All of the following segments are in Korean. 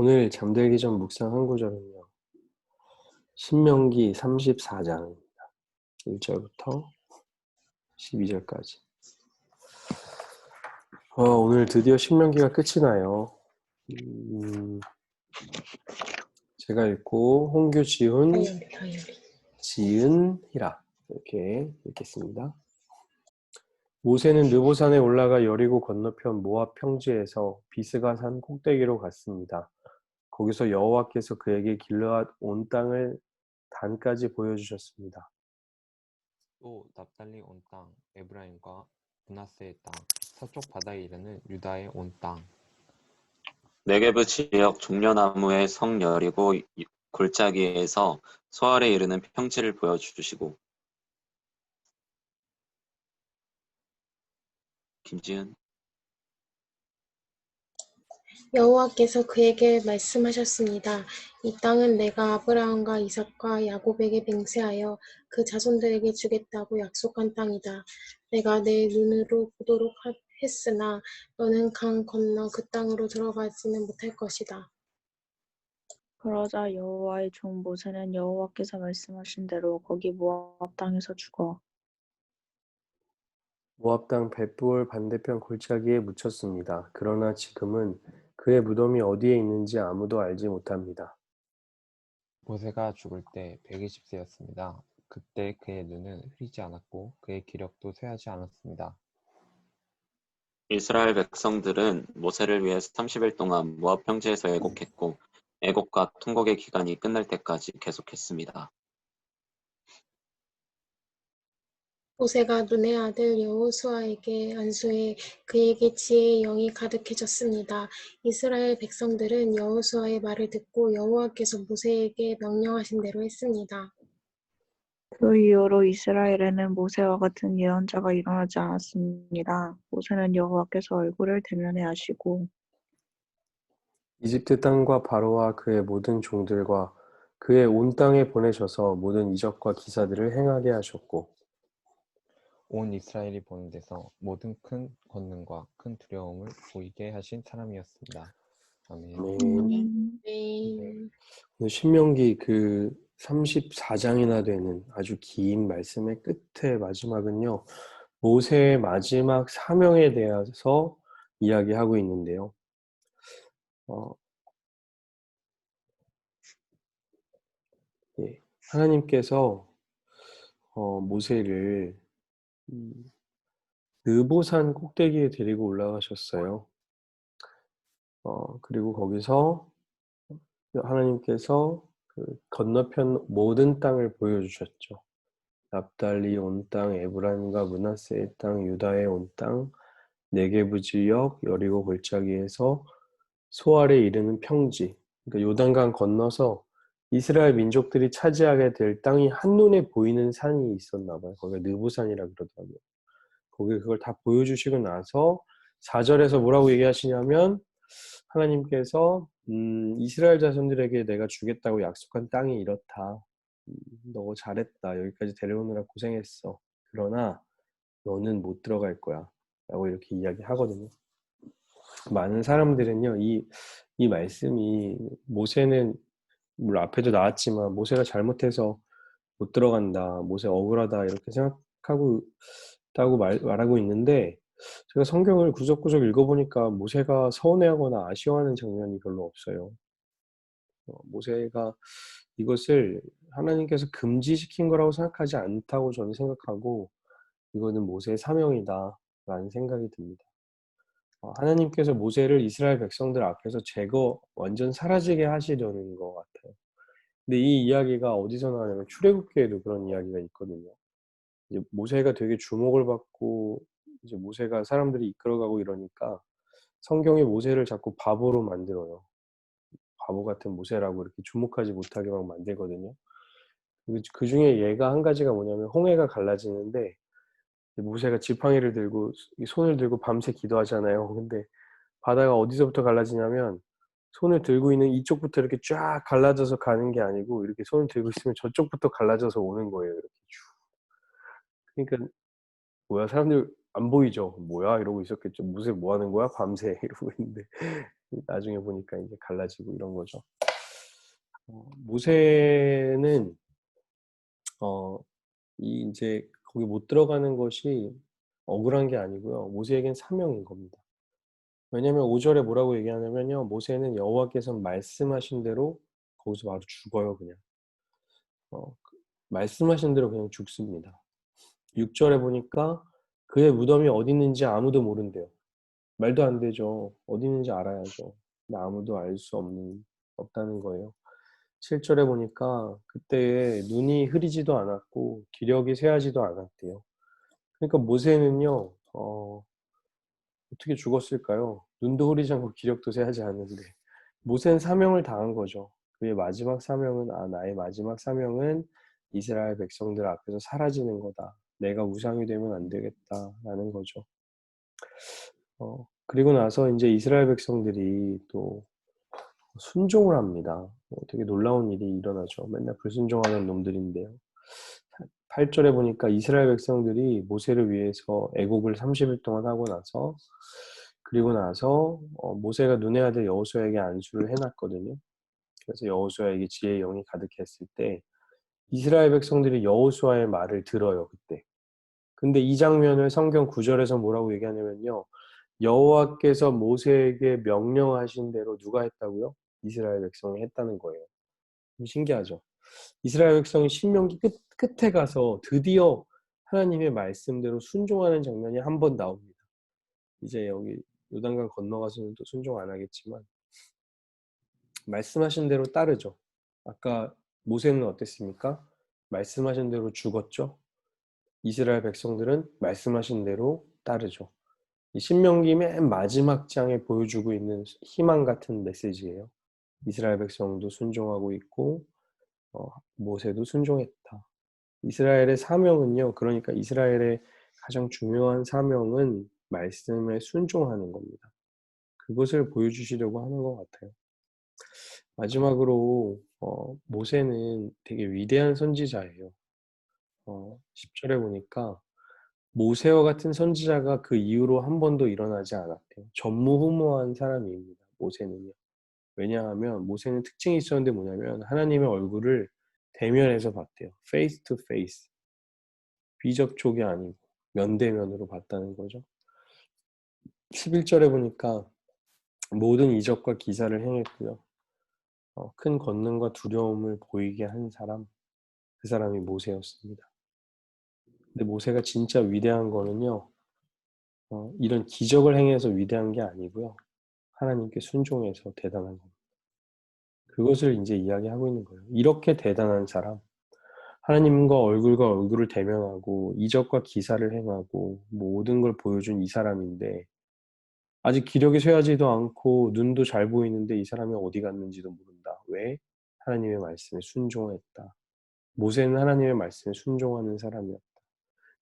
오늘 잠들기 전 묵상한 구절은요. 신명기 34장입니다. 1절부터 12절까지. 오늘 드디어 신명기가 끝이 나요. 제가 읽고 홍규, 지훈, 지은, 히라 이렇게 읽겠습니다. 모세는 느보산에 올라가 여리고 건너편 모압 평지에서 비스가 산 꼭대기로 갔습니다. 거기서 여호와께서 그에게 길르앗 온 땅을 단까지 보여주셨습니다. 또 납달리 온 땅, 에브라임과 므낫세의 땅, 서쪽 바다에 이르는 유다의 온 땅, 네게브 지역 종려나무의 성 여리고 골짜기에서 소알에 이르는 평지를 보여주시고. 김지은. 여호와께서 그에게 말씀하셨습니다. 이 땅은 내가 아브라함과 이삭과 야곱에게 맹세하여 그 자손들에게 주겠다고 약속한 땅이다. 내가 내 눈으로 보도록 했으나 너는 강 건너 그 땅으로 들어가지는 못할 것이다. 그러자 여호와의 종 모세는 여호와께서 말씀하신 대로 거기 모압 땅에서 죽어 모압 땅 벳부을 반대편 골짜기에 묻혔습니다. 그러나 지금은 그의 무덤이 어디에 있는지 아무도 알지 못합니다. 모세가 죽을 때 120세였습니다. 그때 그의 눈은 흐리지 않았고 그의 기력도 쇠하지 않았습니다. 이스라엘 백성들은 모세를 위해 30일 동안 모압 평지에서 애곡했고, 애곡과 통곡의 기간이 끝날 때까지 계속했습니다. 모세가 눈의 아들 여호수아에게 안수해 그에게 지혜의 영이 가득해졌습니다. 이스라엘 백성들은 여호수아의 말을 듣고 여호와께서 모세에게 명령하신 대로 했습니다. 그 이후로 이스라엘에는 모세와 같은 예언자가 일어나지 않았습니다. 모세는 여호와께서 얼굴을 대면해 하시고 이집트 땅과 바로와 그의 모든 종들과 그의 온 땅에 보내셔서 모든 이적과 기사들을 행하게 하셨고 온 이스라엘이 보는 데서 모든 큰 권능과 큰 두려움을 보이게 하신 사람이었습니다. 아멘. 오늘 신명기 그 34장이나 되는 아주 긴 말씀의 끝에 마지막은요. 모세의 마지막 사명에 대해서 이야기하고 있는데요. 하나님께서 모세를 느보산 꼭대기에 데리고 올라가셨어요. 그리고 거기서 하나님께서 그 건너편 모든 땅을 보여주셨죠. 납달리 온 땅, 에브라임과 므낫세의 땅, 유다의 온 땅, 네게부 지역, 여리고 골짜기에서 소알에 이르는 평지. 그러니까 요단강 건너서 이스라엘 민족들이 차지하게 될 땅이 한눈에 보이는 산이 있었나 봐요. 거기가 느보산이라 그러더라고요. 거기 그걸 다 보여주시고 나서 4절에서 뭐라고 얘기하시냐면 하나님께서 이스라엘 자손들에게 내가 주겠다고 약속한 땅이 이렇다. 너 잘했다. 여기까지 데려오느라 고생했어. 그러나 너는 못 들어갈 거야. 라고 이렇게 이야기하거든요. 많은 사람들은요. 이 말씀이 모세는 물론 앞에도 나왔지만 모세가 잘못해서 못 들어간다. 모세 억울하다. 이렇게 생각하고 있다고 말하고 있는데 제가 성경을 구석구석 읽어보니까 모세가 서운해하거나 아쉬워하는 장면이 별로 없어요. 모세가 이것을 하나님께서 금지시킨 거라고 생각하지 않다고 저는 생각하고 이거는 모세의 사명이다 라는 생각이 듭니다. 하나님께서 모세를 이스라엘 백성들 앞에서 완전 사라지게 하시려는 것 같아요. 근데 이 이야기가 어디서 나오냐면 출애굽기에도 그런 이야기가 있거든요. 이제 모세가 되게 주목을 받고 이제 모세가 사람들이 이끌어가고 이러니까 성경이 모세를 자꾸 바보로 만들어요. 바보 같은 모세라고 이렇게 주목하지 못하게 막 만들거든요. 그 중에 얘가 한 가지가 뭐냐면 홍해가 갈라지는데 모세가 지팡이를 들고 손을 들고 밤새 기도하잖아요. 근데 바다가 어디서부터 갈라지냐면 손을 들고 있는 이쪽부터 이렇게 쫙 갈라져서 가는 게 아니고 이렇게 손을 들고 있으면 저쪽부터 갈라져서 오는 거예요. 이렇게 쭉. 그러니까 뭐야 사람들 안 보이죠? 뭐야 이러고 있었겠죠. 모세 뭐 하는 거야? 밤새 이러고 있는데 나중에 보니까 이제 갈라지고 이런 거죠. 모세는 이제 거기 못 들어가는 것이 억울한 게 아니고요. 모세에겐 사명인 겁니다. 왜냐하면 5절에 뭐라고 얘기하냐면요. 모세는 여호와께서 말씀하신 대로 거기서 바로 죽어요, 그냥. 말씀하신 대로 그냥 죽습니다. 6절에 보니까 그의 무덤이 어디 있는지 아무도 모른대요. 말도 안 되죠. 어디 있는지 알아야죠. 근데 아무도 알 수 없다는 거예요. 7절에 보니까 그때 눈이 흐리지도 않았고 기력이 쇠하지도 않았대요. 그러니까 모세는요, 어떻게 죽었을까요? 눈도 흐리지 않고 기력도 쇠하지 않는데. 모세는 사명을 다한 거죠. 그의 마지막 사명은, 나의 마지막 사명은 이스라엘 백성들 앞에서 사라지는 거다. 내가 우상이 되면 안 되겠다라는 거죠. 그리고 나서 이제 이스라엘 백성들이 또 순종을 합니다. 되게 놀라운 일이 일어나죠. 맨날 불순종하는 놈들인데요. 8절에 보니까 이스라엘 백성들이 모세를 위해서 애곡을 30일 동안 하고 나서 그리고 나서 모세가 눈의 아들 여호수아에게 안수를 해놨거든요. 그래서 여호수아에게 지혜의 영이 가득했을 때 이스라엘 백성들이 여호수아의 말을 들어요. 그때. 근데 이 장면을 성경 9절에서 뭐라고 얘기하냐면요. 여호와께서 모세에게 명령하신 대로 누가 했다고요? 이스라엘 백성이 했다는 거예요. 좀 신기하죠? 이스라엘 백성이 신명기 끝에 가서 드디어 하나님의 말씀대로 순종하는 장면이 한 번 나옵니다. 이제 여기 요단강 건너가서는 또 순종 안 하겠지만 말씀하신 대로 따르죠. 아까 모세는 어땠습니까? 말씀하신 대로 죽었죠. 이스라엘 백성들은 말씀하신 대로 따르죠. 이 신명기 맨 마지막 장에 보여주고 있는 희망 같은 메시지예요. 이스라엘 백성도 순종하고 있고 모세도 순종했다. 이스라엘의 사명은요. 그러니까 이스라엘의 가장 중요한 사명은 말씀에 순종하는 겁니다. 그것을 보여주시려고 하는 것 같아요. 마지막으로 모세는 되게 위대한 선지자예요. 10절에 보니까 모세와 같은 선지자가 그 이후로 한 번도 일어나지 않았대요. 전무후무한 사람입니다. 모세는요. 왜냐하면 모세는 특징이 있었는데 뭐냐면 하나님의 얼굴을 대면에서 봤대요. face to face. 비접촉이 아니고 면대면으로 봤다는 거죠. 11절에 보니까 모든 이적과 기사를 행했고요. 큰 권능과 두려움을 보이게 한 사람, 그 사람이 모세였습니다. 근데 모세가 진짜 위대한 거는요. 이런 기적을 행해서 위대한 게 아니고요. 하나님께 순종해서 대단한 겁니다. 그것을 이제 이야기하고 있는 거예요. 이렇게 대단한 사람, 하나님과 얼굴을 대면하고 이적과 기사를 행하고 모든 걸 보여준 이 사람인데 아직 기력이 쇠하지도 않고 눈도 잘 보이는데 이 사람이 어디 갔는지도 모른다. 왜? 하나님의 말씀에 순종했다. 모세는 하나님의 말씀에 순종하는 사람이었다.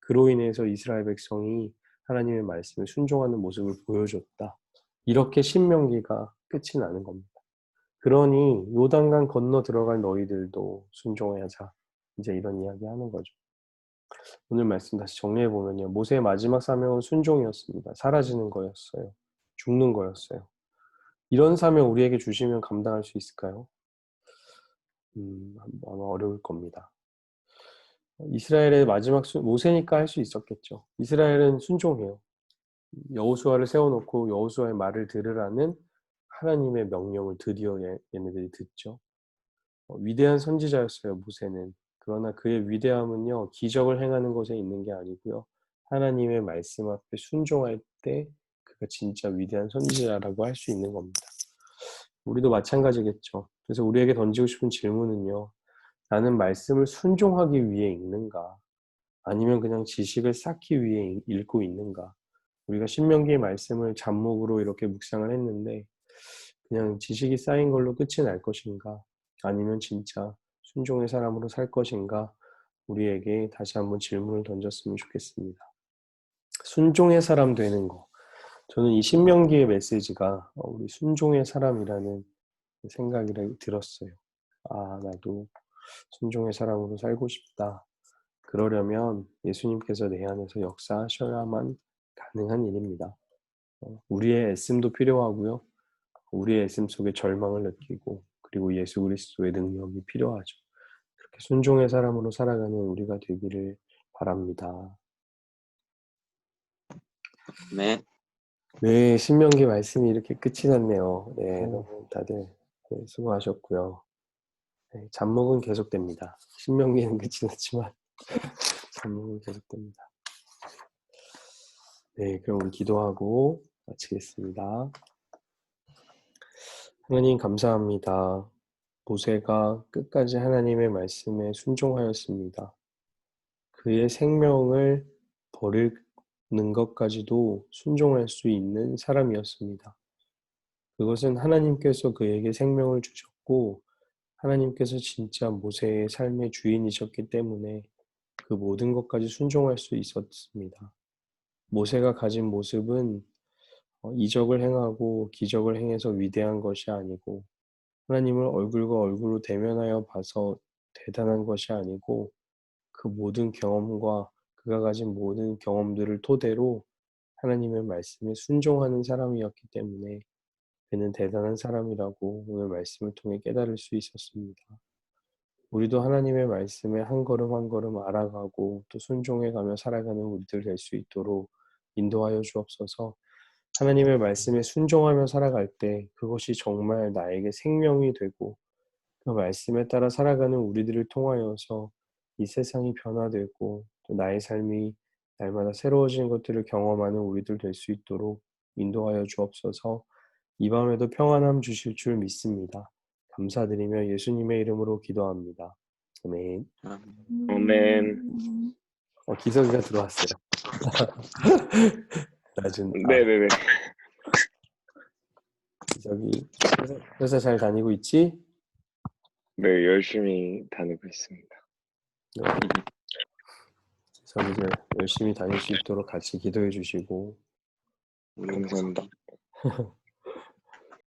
그로 인해서 이스라엘 백성이 하나님의 말씀에 순종하는 모습을 보여줬다. 이렇게 신명기가 끝이 나는 겁니다. 그러니 요단강 건너 들어갈 너희들도 순종하자. 이제 이런 이야기 하는 거죠. 오늘 말씀 다시 정리해 보면요. 모세의 마지막 사명은 순종이었습니다. 사라지는 거였어요. 죽는 거였어요. 이런 사명 우리에게 주시면 감당할 수 있을까요? 아마 어려울 겁니다. 이스라엘의 마지막 모세니까 할 수 있었겠죠. 이스라엘은 순종해요. 여호수아를 세워놓고 여호수아의 말을 들으라는 하나님의 명령을 드디어 얘네들이 듣죠. 위대한 선지자였어요, 모세는. 그러나 그의 위대함은요, 기적을 행하는 것에 있는 게 아니고요. 하나님의 말씀 앞에 순종할 때 그가 진짜 위대한 선지자라고 할 수 있는 겁니다. 우리도 마찬가지겠죠. 그래서 우리에게 던지고 싶은 질문은요. 나는 말씀을 순종하기 위해 읽는가? 아니면 그냥 지식을 쌓기 위해 읽고 있는가? 우리가 신명기의 말씀을 잡목으로 이렇게 묵상을 했는데 그냥 지식이 쌓인 걸로 끝이 날 것인가? 아니면 진짜 순종의 사람으로 살 것인가? 우리에게 다시 한번 질문을 던졌으면 좋겠습니다. 순종의 사람 되는 거. 저는 이 신명기의 메시지가 우리 순종의 사람이라는 생각이 들었어요. 나도 순종의 사람으로 살고 싶다. 그러려면 예수님께서 내 안에서 역사하셔야만 가능한 일입니다. 우리의 애씀도 필요하고요. 우리의 삶 속에 절망을 느끼고 그리고 예수 그리스도의 능력이 필요하죠. 그렇게 순종의 사람으로 살아가는 우리가 되기를 바랍니다. 네. 네, 신명기 말씀이 이렇게 끝이 났네요. 네, 오. 너무 다들 수고하셨고요. 네, 잡목은 계속됩니다. 신명기는 끝이 났지만 잡목은 계속됩니다. 네, 그럼 우리 기도하고 마치겠습니다. 하나님 감사합니다. 모세가 끝까지 하나님의 말씀에 순종하였습니다. 그의 생명을 버리는 것까지도 순종할 수 있는 사람이었습니다. 그것은 하나님께서 그에게 생명을 주셨고 하나님께서 진짜 모세의 삶의 주인이셨기 때문에 그 모든 것까지 순종할 수 있었습니다. 모세가 가진 모습은 이적을 행하고 기적을 행해서 위대한 것이 아니고 하나님을 얼굴과 얼굴로 대면하여 봐서 대단한 것이 아니고 그 모든 경험과 그가 가진 모든 경험들을 토대로 하나님의 말씀에 순종하는 사람이었기 때문에 그는 대단한 사람이라고 오늘 말씀을 통해 깨달을 수 있었습니다. 우리도 하나님의 말씀에 한 걸음 한 걸음 알아가고 또 순종해가며 살아가는 우리들 될 수 있도록 인도하여 주옵소서. 하나님의 말씀에 순종하며 살아갈 때 그것이 정말 나에게 생명이 되고 그 말씀에 따라 살아가는 우리들을 통하여서 이 세상이 변화되고 또 나의 삶이 날마다 새로워지는 것들을 경험하는 우리들 될 수 있도록 인도하여 주옵소서. 이 밤에도 평안함 주실 줄 믿습니다. 감사드리며 예수님의 이름으로 기도합니다. 아멘. 아멘. 기석이가 들어왔어요. 낮은 네네네. 기석이 회사 잘 다니고 있지? 네, 열심히 다니고 있습니다. 네. 기석이 이제 열심히 다닐 수 있도록 같이 기도해 주시고 우리 감사합니다. 구석이